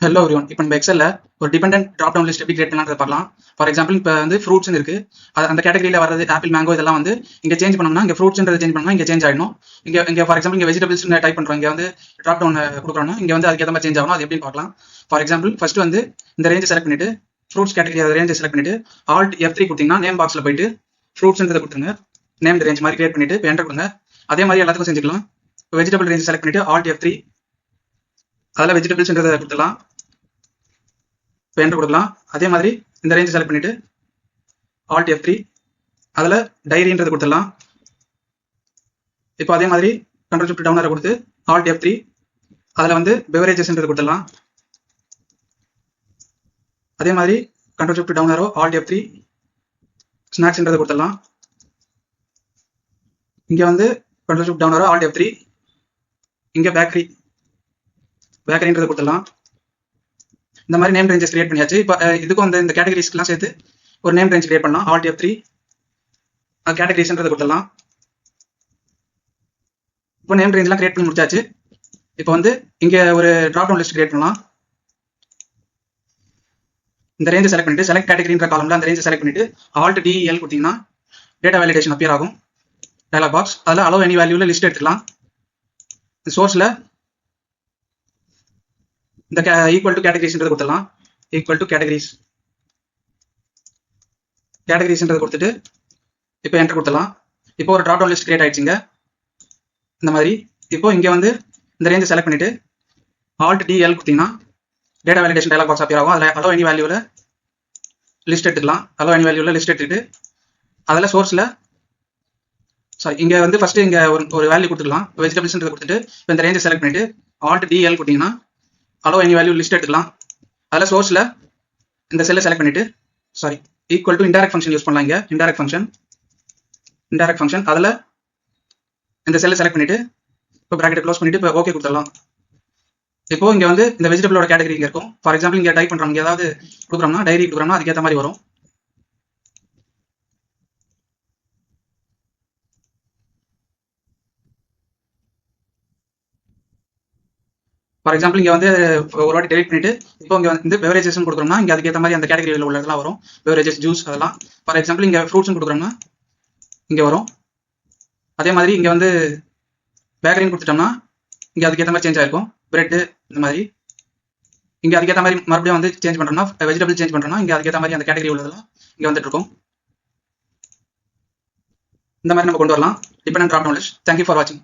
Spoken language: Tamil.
Hello everyone. இப்போ நம்ம எக்ஸல்ல ஒரு டிபெண்டன்ட் ட்ராப் டவுன் லிஸ்ட் எப்படி கிரியேட் பண்ணலாம்னு பார்க்கலாம். ஃபார் எக்ஸாம்பிள் இப்போ வந்து ஃப்ரூட்ஸ்னு இருக்கு. அந்த கேட்டகரியில் வரது ஆப்பிள், மேங்கோ இதெல்லாம் வந்து இங்கே சேஞ்ச் பண்ணோம்னா இங்கே ஃப்ரூட்ஸ்ன்றது சேஞ்ச் பண்ணோம்னா இங்கே சேஞ்ச் ஆகிடும். இங்கே ஃபார் எக்ஸாம்பிள் இங்கே வெஜிடபிள்ஸ் டைப் பண்ணுறோம். இங்கே வந்து ட்ராப் டவுன் கொடுக்குறோம்னா இங்கே வந்து அதுக்கேற்ற மாதிரி சேஞ்ச் ஆகணும். அது எப்படின்னு பார்க்கலாம். ஃபார் எக்ஸாம்பிள் ஃபர்ஸ்ட் வந்து இந்த ரேஞ்சை செலக்ட் பண்ணிட்டு ஃப்ரூட்ஸ் கேட்டகரி ரேஞ்சை செலக்ட் பண்ணிட்டு Alt F3 கொடுத்தீங்கன்னா நேம் பாக்ஸில் போயிட்டு ஃப்ரூட்ஸ்ன்றதை கொடுத்துருங்க. நேம் ரேஞ்ச் மாதிரி கிரியேட் பண்ணிட்டு இப்போ என்டர் கொடுங்க. அதே மாதிரி எல்லாத்துக்கும் செஞ்சுக்கலாம். இப்போ வெஜிடபிள் ரேஞ்ச் செலக்ட் பண்ணிட்டு Alt F3 அதில் வெஜிடபிள்ஸ்ன்றதை கொடுத்துடலாம். இப்போ என்டர் கொடுக்கலாம். அதே மாதிரி இந்த ரேஞ்ச் செலக்ட் பண்ணிட்டு Alt F3 அதில் டைரின்றது கொடுத்துடலாம். இப்போ அதே மாதிரி கண்ட்ரோல் ஷிஃப்ட் டவுன் கொடுத்து Alt F3 அதில் வந்து பெவரேஜஸ்ன்றது கொடுத்துடலாம். அதே மாதிரி control shift down Alt F3 ஸ்நாக்ஸ்ன்றதை கொடுத்துடலாம். இங்கே வந்து control shift down Alt F3 இங்கே பேக்கரின்றதை கொடுத்துடலாம். இந்த மாதிரி நேம் ரேஞ்சஸ் கிரியேட் பண்ணியாச்சு. இப்போ இதுக்கும் வந்து இந்த கேட்டகரிஸ்க்குலாம் சேர்த்து ஒரு நேம் ரேஞ்ச் கிரியேட் பண்ணலாம். Alt F3 கேட்டகரிஸ்ன்றதை கொடுத்துடலாம். இப்போ நேம் ரேஞ்செலாம் கிரியேட் பண்ணி முடிச்சாச்சு. இப்போ வந்து இங்கே ஒரு ட்ராப் டவுன் லிஸ்ட் கிரியேட் பண்ணலாம். இந்த ரேஞ்சை செலக்ட் பண்ணிட்டு செலக்ட் கேட்டகரின்ற காலம்ல அந்த ரேஞ்சை செலக்ட் பண்ணிட்டு Alt DEL கொடுத்தீங்கன்னா டேட்டா வேலிடேஷன் அப்பியர் ஆகும் டயலாக் பாக்ஸ். அதில் அலோ எனி வேல்யூவில் லிஸ்ட் எடுத்துக்கலாம். சோர்ஸில் இந்த ஈக்குவல் டு கேட்டகரிஸ்ன்றது கொடுத்துடலாம். ஈக்குவல் டு கேட்டகரிஸ்ன்றது கொடுத்துட்டு இப்போ என்டர் கொடுத்துடலாம். இப்போ ஒரு ட்ராப் டவுன் லிஸ்ட் கிரியேட் ஆயிடுச்சுங்க இந்த மாதிரி. இப்போ இங்கே வந்து இந்த ரேஞ்சை செலக்ட் பண்ணிட்டு Alt DL கொடுத்தீங்கன்னா data validation dialog box appear ஆகும். அதில் அலோ எனி வேல்யூவில் லிஸ்ட் எடுத்துக்கலாம். அலோ எனி வேல்யூவில் லிஸ்ட் எடுத்துட்டு அதில் சோர்ஸில் இங்கே வந்து ஃபர்ஸ்ட் இங்கே ஒரு வேல்யூ கொடுத்துக்கலாம். வெஜிடபிள்ஸ்ன்றது கொடுத்துட்டு இப்போ இந்த ரேஞ்சை செலக்ட் பண்ணிட்டு Alt DL கொடுத்தீங்கன்னா அலோ எனி வேல்யூ லிஸ்ட் எடுத்துக்கலாம். அதில் சோர்ஸில் இந்த செல்லை செலக்ட் பண்ணிட்டு equal to indirect function use பண்ணலாம். இங்கே இன்டைரக்ட் ஃபங்க்ஷன் அதில் இந்த செல்லை செலக்ட் பண்ணிட்டு இப்போ ப்ராக்கெட்டை க்ளோஸ் பண்ணிட்டு இப்போ ஓகே கொடுத்துடலாம். இப்போ இங்கே வந்து இந்த வெஜிடபிளோட கேட்டகரி இங்கே இருக்கும். ஃபார் எக்ஸாம்பிள் இங்கே டைப் பண்ணுறோம், இங்கே ஏதாவது கொடுக்குறோம்னா டைரி கொடுக்குறோம்னா அதுக்கேற்ற மாதிரி வரும். ஃபார் எக்ஸாம்பிள் இங்கே வந்து ஒரு வாட்டி டெலிட் பண்ணிட்டு இப்போ இங்கே வந்து பெவரேஜஸ் கொடுக்குறோம்னா இங்கே அதுக்கேற்ற மாதிரி அந்த கேட்டகரியில் உள்ளதெல்லாம் வரும். பெவரேஜஸ், ஜூஸ் அதெல்லாம். ஃபார் எக்ஸாம்பிள் இங்கே ஃப்ரூட்ஸ் கொடுக்குறோம்னா இங்கே வரும். அதே மாதிரி இங்கே வந்து பேக்கரின்னு கொடுத்துட்டோம்னா இங்கே அதுக்கேற்ற மாதிரி சேஞ்ச் ஆயிருக்கும். பிரெட்டு இந்த மாதிரி இங்கே அதுக்கேற்ற மாதிரி மறுபடியும் வந்து சேஞ்ச் பண்ணுறோம்னா வெஜிடபிள் சேஞ்ச் பண்ணுறோம்னா இங்கே அதுக்கேற்ற மாதிரி அந்த கேட்டகரி உள்ளதெல்லாம் இங்கே வந்துட்டு இருக்கும். இந்த மாதிரி நம்ம கொண்டு வரலாம் dependent drop down list. Thank you for வாட்சிங்.